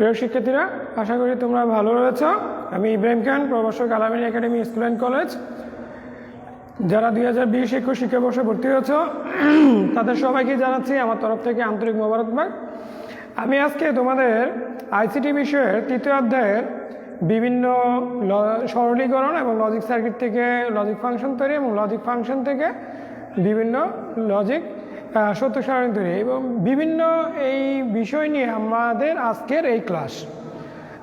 প্রিয় শিক্ষার্থীরা, আশা করি তোমরা ভালো রয়েছো। আমি ইব্রাহিম খান, প্রভাষক আলামিন একাডেমি স্কুল অ্যান্ড কলেজ। যারা 2020-21 শিক্ষাবর্ষে ভর্তি হয়েছো তাদের সবাইকে জানাচ্ছি আমার তরফ থেকে আন্তরিক মোবারকবাদ। আমি আজকে তোমাদের আইসিটি বিষয়ের 3য় অধ্যায়ের বিভিন্ন সরলীকরণ এবং লজিক সার্কিট থেকে লজিক ফাংশন তৈরি এবং লজিক ফাংশন থেকে বিভিন্ন লজিক সত্য সারণী তৈরি এবং বিভিন্ন এই বিষয় নিয়ে আমাদের আজকের এই ক্লাস।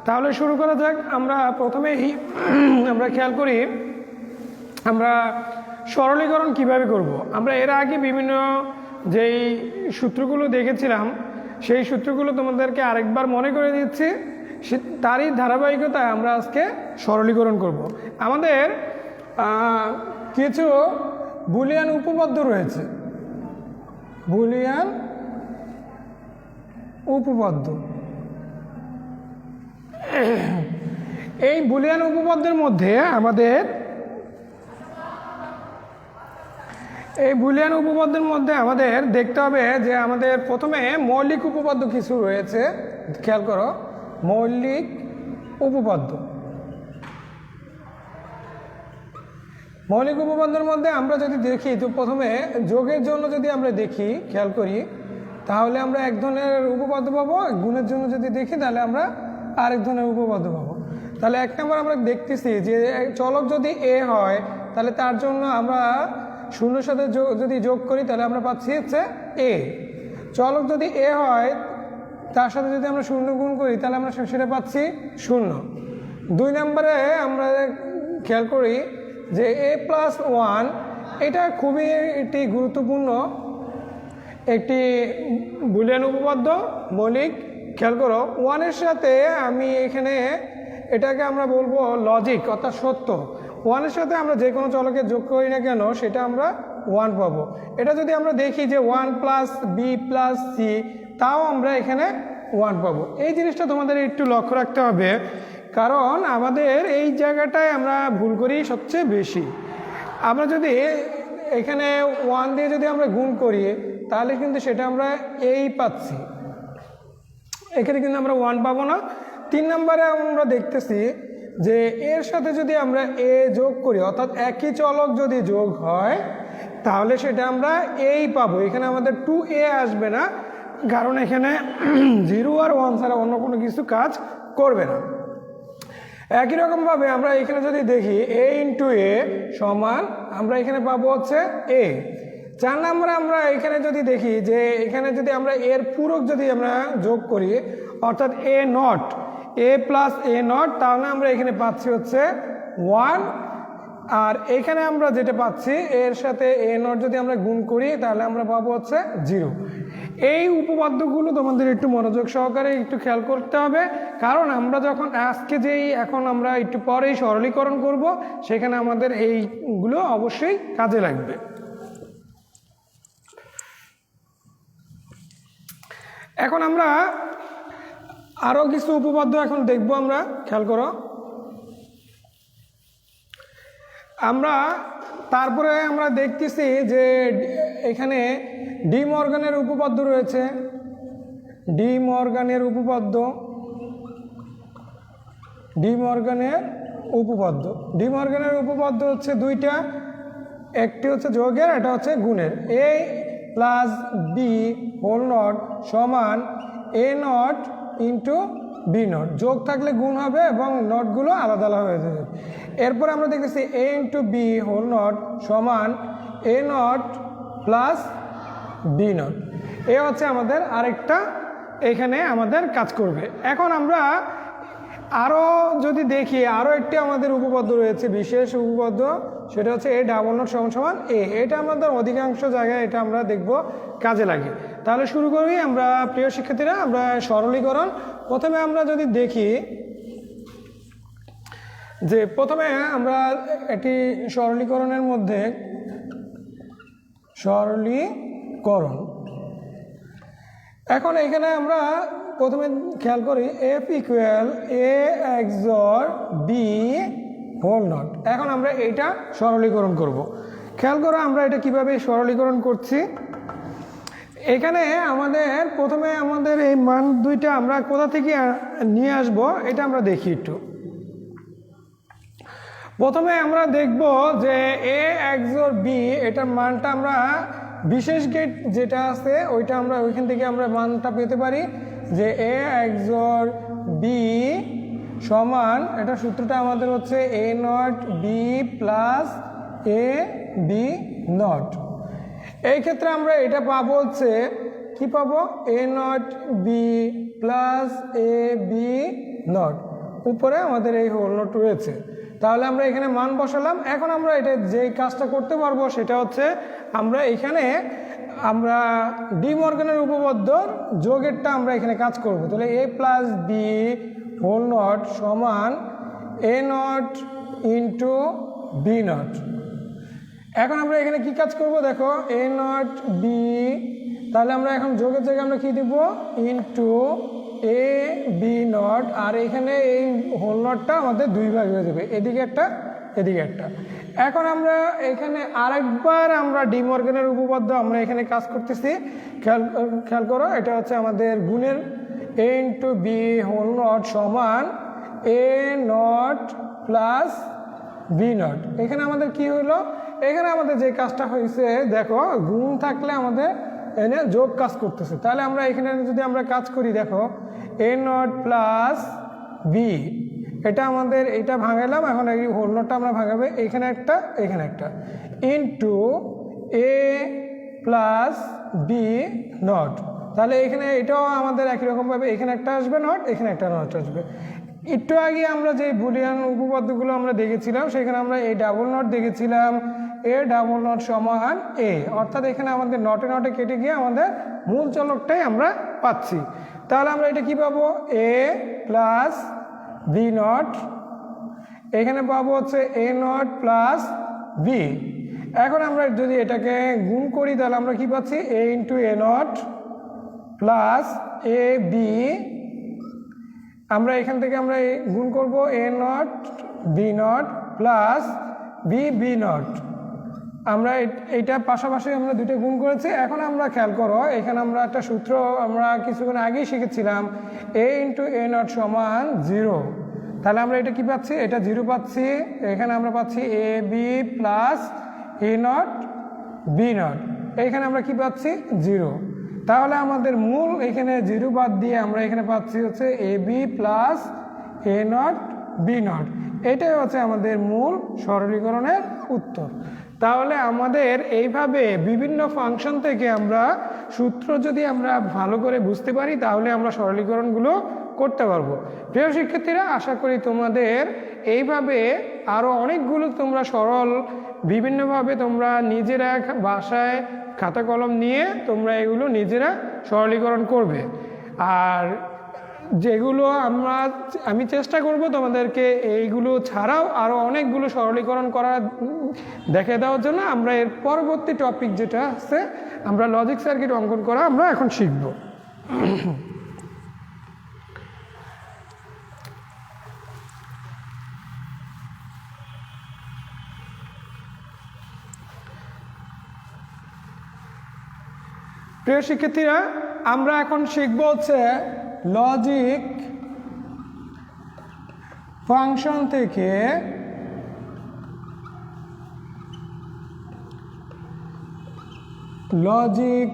তাহলে শুরু করা যাক। আমরা প্রথমেই আমরা খেয়াল করি আমরা সরলীকরণ কিভাবে করব। আমরা এর আগে বিভিন্ন যেই সূত্রগুলো দেখেছিলাম সেই সূত্রগুলো তোমাদেরকে আরেকবার মনে করে দিচ্ছি, তারই ধারাবাহিকতায় আমরা আজকে সরলীকরণ করব। আমাদের কিছু বুলিয়ান উপপাদ্য রয়েছে, বুলিয়ান উপপাদ্য। এই বুলিয়ান উপপাদ্যের মধ্যে আমাদের দেখতে হবে যে আমাদের প্রথমে মৌলিক উপপাদ্য কিছু রয়েছে। খেয়াল করো, মৌলিক উপপাদ্য। মৌলিক উপপাদ্যের মধ্যে আমরা যদি দেখি, তো প্রথমে যোগের জন্য যদি আমরা দেখি, খেয়াল করি, তাহলে আমরা এক ধরনের উপপাদ্য পাবো। গুণের জন্য যদি দেখি তাহলে আমরা আরেক ধরনের উপপাদ্য পাবো। তাহলে এক নম্বর আমরা দেখতেছি যে চলক যদি এ হয় তাহলে তার জন্য আমরা শূন্যের সাথে যদি যোগ করি তাহলে আমরা পাচ্ছি হচ্ছে এ। চলক যদি এ হয় তার সাথে যদি আমরা শূন্য গুণ করি তাহলে আমরা সেটা পাচ্ছি 0। 2 নম্বরে আমরা খেয়াল করি যে a+1, এটা খুবই একটি গুরুত্বপূর্ণ একটি বুলিয়ান উপপাদ্য, মৌলিক। খেয়াল করো, 1-এর সাথে আমি এখানে এটাকে আমরা বলবো লজিক, অর্থাৎ সত্য। 1-এর সাথে আমরা যে কোনো চলকে যোগ করি না কেন সেটা আমরা 1 পাবো। এটা যদি আমরা দেখি যে 1 + b + c, তাও আমরা এখানে 1 পাবো। এই জিনিসটা তোমাদের একটু লক্ষ্য রাখতে হবে, কারণ আমাদের এই জায়গাটায় আমরা ভুল করি সবচেয়ে বেশি। আমরা যদি এখানে 1 দিয়ে যদি আমরা গুণ করি তাহলে কিন্তু সেটা আমরা এই পাচ্ছি, এখানে কিন্তু আমরা 1 পাবো না। 3 নম্বরে আমরা দেখতেছি যে এর সাথে যদি আমরা এ যোগ করি, অর্থাৎ একই চলক যদি যোগ হয় তাহলে সেটা আমরা এই পাবো। এখানে আমাদের 2a আসবে না, কারণ এখানে 0 আর 1 ছাড়া অন্য কোনো কিছু কাজ করবে না। একই রকমভাবে আমরা এখানে যদি দেখি a × a সমান আমরা এখানে পাবো হচ্ছে a। 4 নম্বরে আমরা এখানে যদি দেখি যে এখানে যদি আমরা এর পূরক যদি আমরা যোগ করি, অর্থাৎ a0, a + a0, তাহলে আমরা এখানে পাচ্ছি হচ্ছে 1। আর এখানে আমরা যেটা পাচ্ছি এর সাথে a0 যদি আমরা গুণ করি তাহলে আমরা পাবো হচ্ছে 0। এই উপপাদ্যগুলো তোমাদের একটু মনোযোগ সহকারে একটু খেয়াল করতে হবে, কারণ আমরা যখন আজকে এখন আমরা একটু পরেই সরলীকরণ করব, সেখানে আমাদের এইগুলো অবশ্যই কাজে লাগবে। এখন আমরা আরও কিছু উপপাদ্য এখন দেখব। আমরা খেয়াল করো, তারপরে আমরা দেখতেছি যে এখানে ডি মর্গানের উপপাদ্য রয়েছে। ডি মর্গানের উপপাদ্য হচ্ছে 2টা, একটি হচ্ছে যোগের, এটা হচ্ছে গুণের। a + b হোল নট সমান a0 × b0। যোগ থাকলে গুণ হবে এবং নটগুলো আলাদা আলাদা হয়ে যাবে। এরপর আমরা দেখতেছি a × b হোল নট সমান a0 + b0। এ হচ্ছে আমাদের আরেকটা এখানে আমাদের কাজ করবে। এখন আমরা আরও যদি দেখি, আরও একটি আমাদের উপপাদ্য রয়েছে, বিশেষ উপপাদ্য, সেটা হচ্ছে a∬0 সমান a। এটা আমাদের অধিকাংশ জায়গায় এটা আমরা দেখব কাজে লাগে। তাহলে শুরু করি আমরা, প্রিয় শিক্ষার্থীরা। আমরা সরলীকরণ প্রথমে আমরা যদি দেখি যে প্রথমে আমরা একটি সরলীকরণের মধ্যে সরলীকরণ, এখন এখানে আমরা প্রথমে খেয়াল করি f = a XOR b whole not. এখন আমরা এইটা সরলীকরণ করব। খেয়াল করো আমরা এটা কিভাবে সরলীকরণ করছি। এখানে আমাদের প্রথমে আমাদের এই মান দুইটা আমরা কোথা থেকে নিয়ে আসব এটা আমরা দেখি একটু। প্রথমে আমরা দেখব যে এ XOR বি এটার মানটা আমরা বিশেষ গেট যেটা আছে ওইটা আমরা ওইখান থেকে আমরা মানটা পেতে পারি যে এ XOR বি সমান, এটা সূত্রটা আমাদের হচ্ছে A not B plus A B not. এই ক্ষেত্রে আমরা এটা পাবো হচ্ছে কি পাবো, A not B plus A B not, উপরে আমাদের এই হোল নট রয়েছে। তাহলে আমরা এখানে মান বসালাম। এখন আমরা এটা যেই কাজটা করতে পারবো সেটা হচ্ছে আমরা এখানে আমরা ডি মর্গানের উপপাদ্যর যোগেরটা আমরা এখানে কাজ করব। তাহলে এ প্লাস বি হোল নট সমান এ নট ইন্টু বি নট। এখন আমরা এখানে কি কাজ করব দেখো, এ নট বি, তাহলে আমরা এখন যোগের জায়গায় আমরা কি দিব, ইন্টু এ বি নট, আর এখানে এই হোল নটটা আমাদের দুই ভাগ হয়ে যাবে, এদিকে একটা এদিকে একটা। এখন আমরা এখানে আরেকবার আমরা ডি মর্গানের উপপাদ্য আমরা এখানে কাজ করতেছি, খেয়াল করো, এটা হচ্ছে আমাদের গুণের এ ইন্টু বি হোল নট সমান এ নট প্লাস বি নট। এখানে আমাদের কি হইলো, এখানে আমাদের যে কাজটা হয়েছে দেখো, গুণ থাকলে আমাদের এনে যোগ কাজ করতেছে। তাহলে আমরা এখানে যদি আমরা কাজ করি দেখো, এ নট প্লাস বি, এটা আমাদের এইটা ভাঙালাম, এখন এই হোল নটটা আমরা ভাঙাবে এখানে একটা এখানে একটা, into A plus B not. তাহলে এখানে এটাও আমাদের একই রকমভাবে এখানে একটা আসবে নট, এখানে একটা নট আসবে। একটু আগে আমরা যে বুলিয়ান উপপাদ্যগুলো আমরা দেখেছিলাম সেখানে আমরা এ ডাবল নট দেখেছিলাম, এ ডাবল নট সমান এ, অর্থাৎ এখানে আমাদের নটে নটে কেটে গিয়ে আমাদের মূল চলকটাই আমরা পাচ্ছি। তাহলে আমরা এটা কি পাবো, এ প্লাস বি নট, এখানে পাবো হচ্ছে এ নট প্লাস বি। এখন আমরা যদি এটাকে গুণ করি তাহলে আমরা কি পাচ্ছি, A into A not plus A B, আমরা এখান থেকে আমরা গুণ করব A not B not plus B B not. আমরা এইটা পাশাপাশি আমরা দুটো গুণ করেছি। এখন আমরা খেয়াল করো, এখানে আমরা একটা সূত্র আমরা কিছুক্ষণ আগেই শিখেছিলাম, এ ইন্টু এ নট সমান 0। তাহলে আমরা এটা কি পাচ্ছি, এটা 0 পাচ্ছি, এখানে আমরা পাচ্ছি A B plus A not B not, এইখানে আমরা কি পাচ্ছি 0। তাহলে আমাদের মূল এখানে 0 বাদ দিয়ে আমরা এখানে পাচ্ছি হচ্ছে A B plus A not B not. এটাই হচ্ছে আমাদের মূল সরলীকরণের উত্তর। তাহলে আমাদের এইভাবে বিভিন্ন ফাংশন থেকে আমরা সূত্র যদি আমরা ভালো করে বুঝতে পারি তাহলে আমরা সরলীকরণগুলো করতে পারবো। প্রিয় শিক্ষার্থীরা, আশা করি তোমাদের এইভাবে আরও অনেকগুলো তোমরা সরল বিভিন্নভাবে তোমরা নিজেরা বাসায় খাতা কলম নিয়ে তোমরা এগুলো নিজেরা সরলীকরণ করবে। আর যেগুলো আমি চেষ্টা করব তোমাদেরকে এইগুলো ছাড়াও আরও অনেকগুলো সরলীকরণ করা দেখে দেওয়ার জন্য। আমরা এর পরবর্তী টপিক যেটা আছে আমরা লজিক সার্কিট অঙ্কন করা আমরা এখন শিখব। প্রিয় শিক্ষার্থীরা, আমরা এখন শিখব হচ্ছে লজিক ফাংশন থেকে লজিক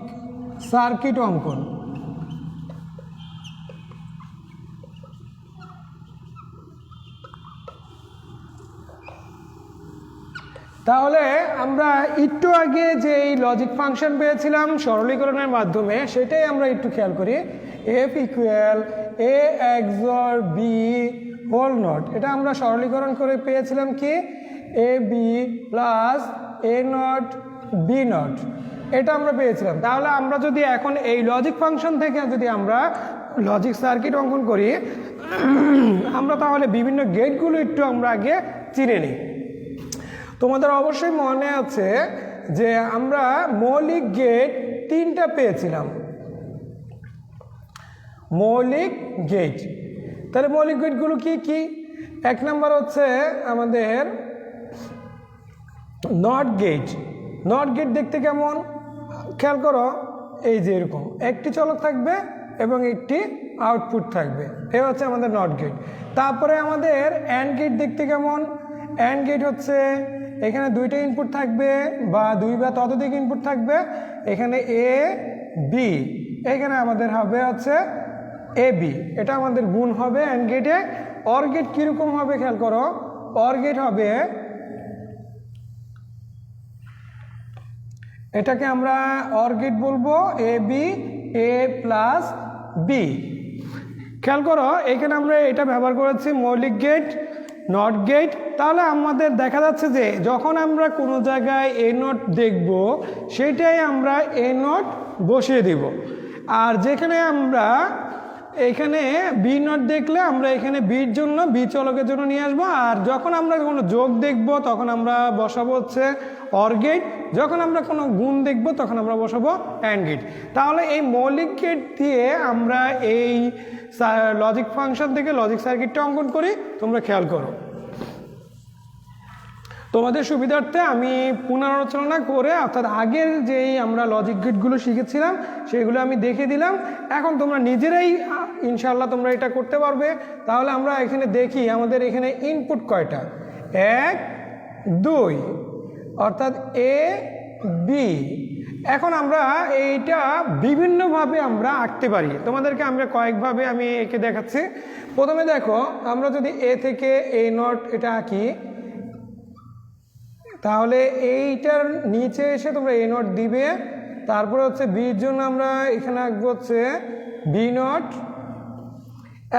সার্কিট অঙ্কন। তাহলে আমরা একটু আগে যে এই লজিক ফাংশন পেয়েছিলাম সরলীকরণের মাধ্যমে সেটাই আমরা একটু খেয়াল করি। F equal A XOR B whole not, এটা আমরা সরলীকরণ করে পেয়েছিলাম কি, A B plus A not B not, এটা আমরা পেয়েছিলাম। তাহলে আমরা যদি এখন এই লজিক ফাংশন থেকে যদি আমরা লজিক সার্কিট অঙ্কন করি, আমরা তাহলে বিভিন্ন গেটগুলো একটু আমরা আগে চিনে নিই। তোমাদের অবশ্যই মনে আছে যে আমরা মৌলিক গেট 3টা পেয়েছিলাম, মৌলিক গেট। তাহলে মৌলিক গেটগুলো কি কি? 1 নম্বর হচ্ছে আমাদের নট গেট। নট গেট দেখতে কেমন খেয়াল করো, এই যে এরকম একটি চলক থাকবে এবং একটি আউটপুট থাকবে, এ হচ্ছে আমাদের নট গেট। তারপরে আমাদের অ্যান্ড গেট দেখতে কেমন? অ্যান্ড গেট হচ্ছে এখানে দুইটা ইনপুট থাকবে বা দুই বা ততোধিক ইনপুট থাকবে, এখানে এ বি, এখানে আমাদের হবে হচ্ছে এ বি, এটা আমাদের গুণ হবে অ্যান্ড গেটে। অর গেট কীরকম হবে খেয়াল করো, অর গেট হবে এটাকে আমরা অর গেট বলবো A B A plus B. খেয়াল করো এখানে আমরা এটা ব্যবহার করেছি মৌলিক গেট, নট গেট। তাহলে আমাদের দেখা যাচ্ছে যে যখন আমরা কোনো জায়গায় এ নট দেখব সেটাই আমরা এ নট বসিয়ে দিব, আর যেখানে আমরা এখানে বি নট দেখলে আমরা এখানে বির জন্য বি চলকের জন্য নিয়ে আসবো, আর যখন আমরা কোনো যোগ দেখব তখন আমরা বসাবো হচ্ছে অর গেট, যখন আমরা কোনো গুণ দেখব তখন আমরা বসাবো অ্যান্ড গেট। তাহলে এই মৌলিক গেট দিয়ে আমরা এই লজিক ফাংশন থেকে লজিক সার্কিটটা অঙ্কন করি। তোমরা খেয়াল করো, তোমাদের সুবিধার্থে আমি পুনরালোচনা করে অর্থাৎ আগের যেই আমরা লজিক গেটগুলো শিখেছিলাম সেগুলো আমি দেখে দিলাম। এখন তোমরা নিজেরাই ইনশাআল্লাহ তোমরা এটা করতে পারবে। তাহলে আমরা এখানে দেখি আমাদের এখানে ইনপুট কয়টা, 1 2, অর্থাৎ এ বি। এখন আমরা এইটা বিভিন্নভাবে আমরা আঁকতে পারি, তোমাদেরকে আমরা কয়েকভাবে আমি এঁকে দেখাচ্ছি। প্রথমে দেখো, আমরা যদি এ থেকে এ নট এটা আঁকি, তাহলে এইটার নিচে এসে তোমরা এ নট দিবে, তারপরে হচ্ছে বির জন্য আমরা এখানে আঁকবো হচ্ছে বি নট।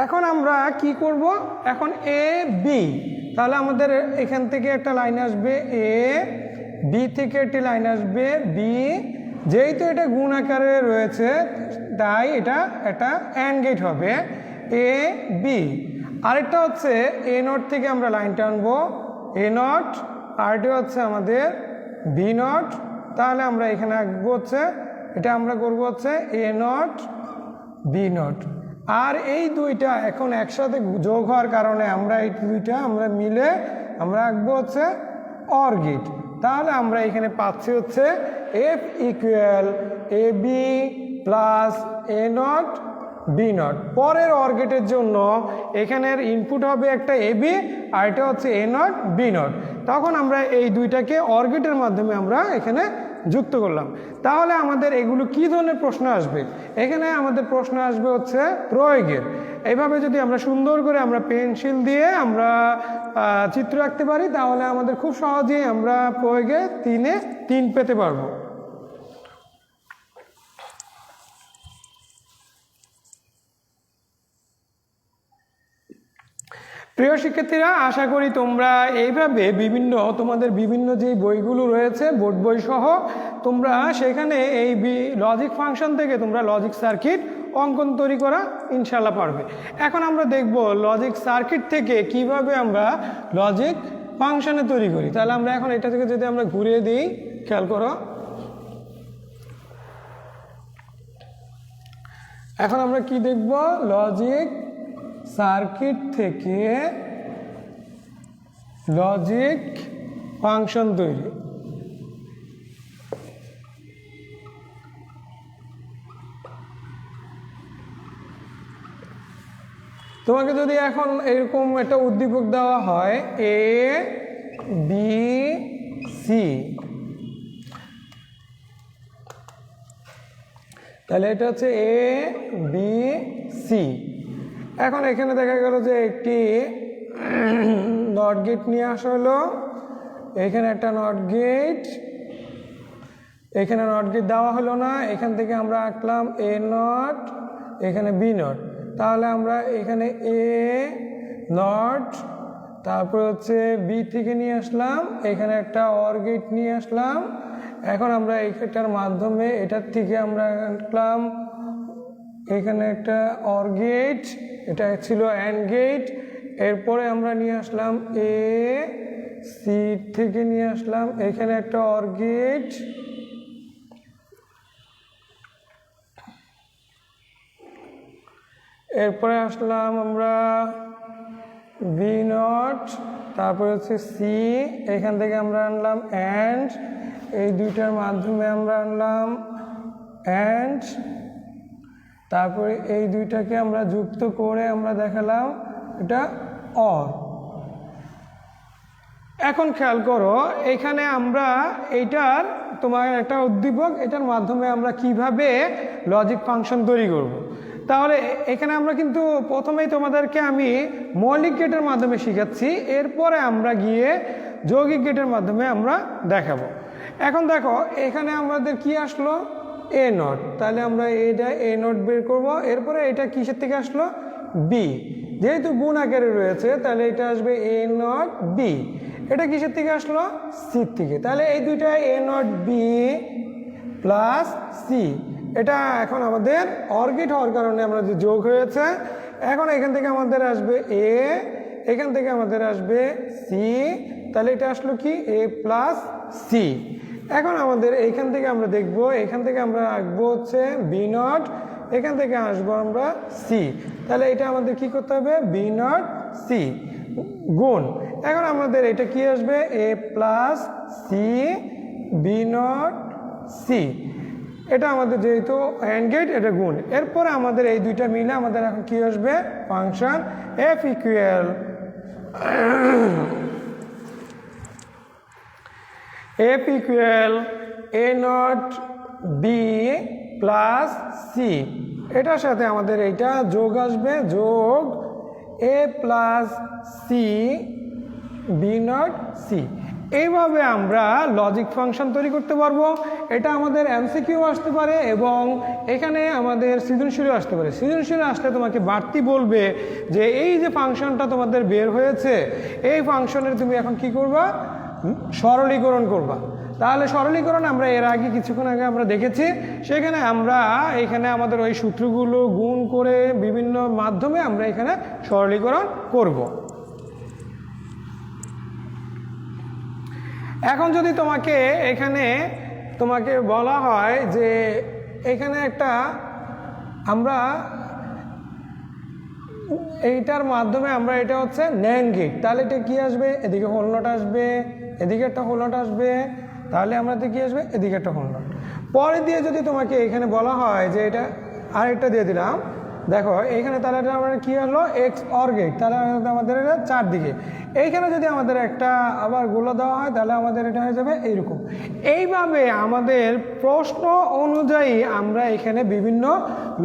এখন আমরা কি করব, এখন এ বি, তাহলে আমাদের এখান থেকে একটা লাইন আসবে এ, বি থেকে একটি লাইন আসবে বি। যেহেতু এটা গুণ আকারে রয়েছে তাই এটা একটা অ্যান্ড গেট হবে এ বি। আরেকটা হচ্ছে এ নট থেকে আমরা লাইন টানবো এ নট, আরটি হচ্ছে আমাদের বি নট। তাহলে আমরা এখানে আঁকবো হচ্ছে এটা আমরা করবো হচ্ছে এ নট বি নট। আর এই দুইটা এখন একসাথে যোগ হওয়ার কারণে আমরা এই দুইটা আমরা মিলে আমরা আঁকবো হচ্ছে অর গেট। তাহলে আমরা এখানে পাচ্ছি হচ্ছে F equal A B plus A not B not. পরের অর গেটের জন্য এখানের ইনপুট হবে একটা এ বি আর এটা হচ্ছে এ নট বি নট। তখন আমরা এই দুইটাকে অর গেটের মাধ্যমে আমরা এখানে যুক্ত করলাম। তাহলে আমাদের এগুলো কি ধরনের প্রশ্ন আসবে, এখানে আমাদের প্রশ্ন আসবে হচ্ছে প্রয়োগের। এইভাবে যদি আমরা সুন্দর করে আমরা পেন্সিল দিয়ে আমরা চিত্র আঁকতে পারি তাহলে আমাদের খুব সহজেই আমরা প্রয়োগে 3-এ 3 পেতে পারবো। প্রিয় শিক্ষার্থীরা, আশা করি তোমরা এইভাবে তোমাদের বিভিন্ন যে বইগুলো রয়েছে বোর্ড বই সহ তোমরা সেখানে এই লজিক ফাংশন থেকে তোমরা লজিক সার্কিট অঙ্কন তৈরি করা ইনশাল্লাহ পারবে। এখন আমরা দেখব লজিক সার্কিট থেকে কিভাবে আমরা লজিক ফাংশনে তৈরি করি। তাহলে আমরা এখন এটা থেকে যদি আমরা ঘুরিয়ে দিই, খেয়াল করো, এখন আমরা কি দেখব, লজিক সার্কিট থেকে লজিক ফাংশন তৈরি। তোমাকে যদি এখন এরকম একটা উদ্দীপক দেওয়া হয় এ বি সি, তাহলে এটা হচ্ছে এ বি সি। এখন এখানে দেখা গেল যে একটি নট গেট নিয়ে আসা হলো, এখানে একটা নট গেট, এখানে নট গেট দেওয়া হলো না, এখান থেকে আমরা আঁকলাম এ নট, এখানে বি নট। তাহলে আমরা এখানে এ নট, তারপর হচ্ছে বি থেকে নিয়ে আসলাম, এখানে একটা অর গেট নিয়ে আসলাম। এখন আমরা এইটার মাধ্যমে এটার থেকে আমরা আঁকলাম এখানে একটা অর গেট, এটা ছিল অ্যান্ড গেট। এরপরে আমরা নিয়ে আসলাম এ সি থেকে নিয়ে আসলাম এখানে একটা অর গেট, এরপরে আসলাম আমরা বি নট, তারপরে হচ্ছে সি, এখান থেকে আমরা আনলাম অ্যান্ড, এই দুইটার মাধ্যমে আমরা আনলাম অ্যান্ড তারপরে এই দুইটাকে আমরা যুক্ত করে আমরা দেখালাম এটা অর। এখন খেয়াল করো এখানে আমরা এইটার তোমার একটা উদ্দীপক, এটার মাধ্যমে আমরা কিভাবে লজিক ফাংশন তৈরি করব। তাহলে এখানে আমরা কিন্তু প্রথমেই তোমাদেরকে আমি মৌলিক গেটের মাধ্যমে শিখাচ্ছি, এরপরে আমরা গিয়ে যৌগিক গেটের মাধ্যমে আমরা দেখাবো। এখন দেখো এখানে আমাদের কি আসলো এ নট, তাহলে আমরা এটা এ নট বের করব। এরপরে এটা কিসের থেকে আসলো বি, যেহেতু গুণ আকারে রয়েছে তাহলে এটা আসবে এ নট বি। এটা কিসের থেকে আসলো সি থেকে, তাহলে এই দুইটা এ নট বি প্লাস সি, এটা এখন আমাদের অর গেট হওয়ার কারণে আমাদের যোগ হয়েছে। এখন এখান থেকে আমাদের আসবে এ, এখান থেকে আমাদের আসবে সি, তাহলে এটা আসলো কি এ প্লাস সি। এখন আমাদের এইখান থেকে আমরা দেখব, এখান থেকে আমরা আঁকবো হচ্ছে বি নট, এখান থেকে আসবো আমরা সি, তাহলে এটা আমাদের কি করতে হবে বি নট সি গুণ। এখন আমাদের এটা কি আসবে A plus C B not C, এটা আমাদের যেহেতু অ্যান্ড গেট এটা গুণ। এরপরে আমাদের এই দুইটা মিলে আমাদের এখন কি আসবে function F equal F equal A not B plus C, এটার সাথে আমাদের এইটা যোগ আসবে, যোগ A plus C B not C. এইভাবে আমরা লজিক ফাংশন তৈরি করতে পারবো। এটা আমাদের এমসিকিউ আসতে পারে এবং এখানে আমাদের সৃজনশীলও আসতে পারে। সৃজনশীল আসলে তোমাকে বাড়তি বলবে যে এই যে ফাংশনটা তোমাদের বের হয়েছে এই ফাংশনের তুমি এখন কি করবা সরলীকরণ করবা। তাহলে সরলীকরণ আমরা এর আগে কিছুক্ষণ আগে আমরা দেখেছি, সেখানে আমরা এখানে আমাদের ওই সূত্রগুলো গুণ করে বিভিন্ন মাধ্যমে আমরা এখানে সরলীকরণ করব। এখন যদি তোমাকে বলা হয় যে এখানে একটা আমরা এইটার মাধ্যমে আমরা এটা হচ্ছে ন্যান্ড গেট, তাহলে এটা কি আসবে এদিকে হোল নট আসবে, এদিকে একটা হোল নট আসবে, তাহলে আমাদের কি আসবে এদিকে একটা হোল নট। পরে দিয়ে যদি তোমাকে এখানে বলা হয় যে এটা আরেকটা দিয়ে দিলাম, দেখো এইখানে তাহলে আমরা কি হলো এক্স অর গেট, তাহলে আমাদের এটা চারদিকে। এইখানে যদি আমাদের একটা আবার গোলা দেওয়া হয় তাহলে আমাদের এটা হয়ে যাবে এইরকম। এইভাবে আমাদের প্রশ্ন অনুযায়ী আমরা এখানে বিভিন্ন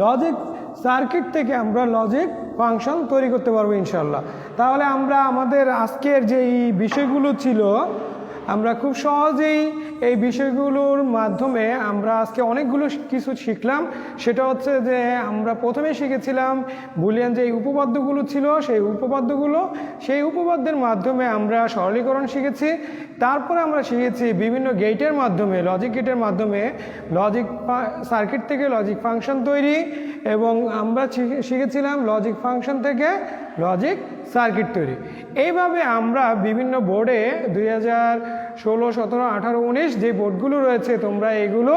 লজিক সার্কিট থেকে আমরা লজিক ফাংশন তৈরি করতে পারবো ইনশাল্লাহ। তাহলে আমরা আমাদের আজকের যে বিষয়গুলো ছিল আমরা খুব সহজেই এই বিষয়গুলোর মাধ্যমে আমরা আজকে অনেকগুলো কিছু শিখলাম। সেটা হচ্ছে যে আমরা প্রথমে শিখেছিলাম বুলিয়ান যে উপপাদ্যগুলো ছিল সেই উপপাদ্যের মাধ্যমে আমরা সরলীকরণ শিখেছি। তারপরে আমরা শিখেছি বিভিন্ন গেটের মাধ্যমে লজিক গেটের মাধ্যমে লজিক সার্কিট থেকে লজিক ফাংশন তৈরি, এবং আমরা শিখেছিলাম লজিক ফাংশন থেকে লজিক সার্কিট তৈরি। এইভাবে আমরা বিভিন্ন বোর্ডে 2016, 17, 18, 19 যে বোর্ডগুলো রয়েছে তোমরা এগুলো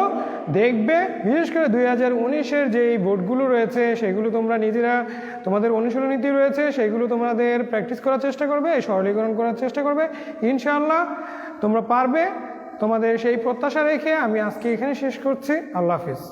দেখবে। বিশেষ করে 2019-এর যে বোর্ডগুলো রয়েছে সেগুলো তোমরা নিজেরা তোমাদের অনুশীলনীতি রয়েছে সেগুলো তোমাদের প্র্যাকটিস করার চেষ্টা করবে, সরলীকরণ করার চেষ্টা করবে। ইনশাআল্লাহ তোমরা পারবে। তোমাদের সেই প্রত্যাশা রেখে আমি আজকে এখানে শেষ করছি। আল্লাহ হাফিজ।